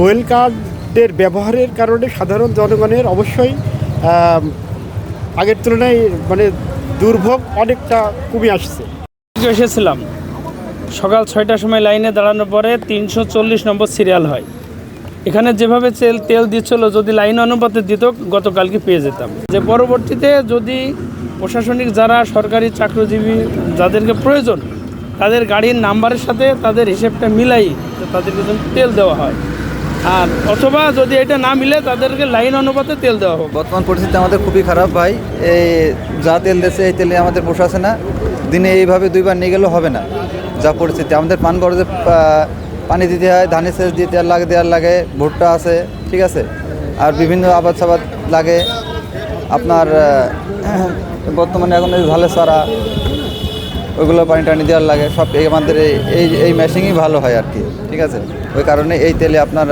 Fuel কার্ডের ব্যবহারের কারণে সাধারণ জনগণের অবশ্যই আগের তুলনায় মানে দুর্ভোগ অনেকটা কমে আসছে। এসেছিলাম সকাল 6টার সময় লাইনে দাঁড়ানোর পরে 340 নম্বর সিরিয়াল হয়। এখানে যেভাবে তেল দিচ্ছিল, যদি লাইন অনুপাতে দিত গতকালকে পেয়ে যেতাম। যে পরবর্তীতে যদি প্রশাসনিক যারা সরকারি চাকরিজীবী যাদেরকে প্রয়োজন, তাদের গাড়ির নাম্বারের সাথে তাদের হিসেবটা মিলাই তাদেরকে তেল দেওয়া হয়, আর অথবা যদি এটা না মিলে তাদেরকে লাইন অনুপাতে তেল দেওয়া হোক। বর্তমান পরিস্থিতি আমাদের খুবই খারাপ ভাই। এই যা তেল দিচ্ছে এই তেলে আমাদের পোষাচ্ছে না। দিনে এইভাবে 2বার নিয়ে গেলেও হবে না। যা পরিস্থিতি আমাদের পান খরচে পানি দিতে হয়, ধানের সেচ দিয়ে দেওয়ার লাগে, ভুট্টা আছে, ঠিক আছে, আর বিভিন্ন আবাদ সাবাদ লাগে। আপনার বর্তমানে এখন এই ধানের চারা ওইগুলো পানি টানি দেওয়ার লাগে। সব আমাদের এই মেশিনই ভালো হয় আর কি, ঠিক আছে। ওই কারণে এই তেলে আপনার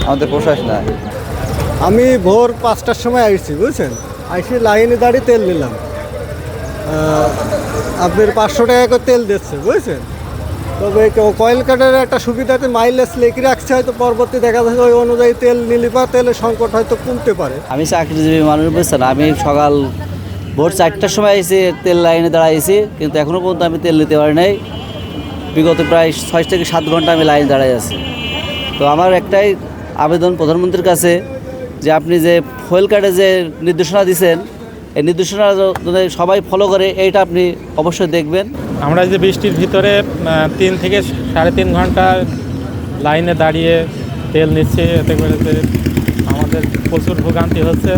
আমাদের পোষায় না। আমি ভোর 5টার সময় আসছি, বুঝছেন, আইসি লাইনে দাঁড়িয়ে তেল নিলাম। আপনার 500 টাকা করে তেল দিচ্ছে, বুঝছেন। তবে কয়েল কার্ডের একটা সুবিধাতে মাইলেজ লেখে রাখছে, হয়তো পরবর্তী দেখা যাচ্ছে ওই অনুযায়ী তেল নিলে বা তেলের সংকট হয়তো কমতে পারে। আমি চাকরিজীবী মানুষ, বুঝছেন। আমি সকাল ভোর 4টার সময় এসে তেল লাইনে দাঁড়াইছি, কিন্তু এখনও পর্যন্ত আমি তেল নিতে পারি নাই। বিগত প্রায় 6 থেকে 7 ঘন্টা আমি লাইনে দাঁড়াই আছি। তো আমার একটাই আবেদন প্রধানমন্ত্রীর কাছে, যে আপনি যে ফুয়েল কার্ডে যে নির্দেশনা দিয়েছেন, এই নির্দেশনা যদি সবাই ফলো করে, এইটা আপনি অবশ্যই দেখবেন। আমরা যে বৃষ্টির ভিতরে 3 থেকে 3.5 ঘন্টা লাইনে দাঁড়িয়ে তেল নিচ্ছি, এতে করে আমাদের প্রচুর ভোগান্তি হচ্ছে।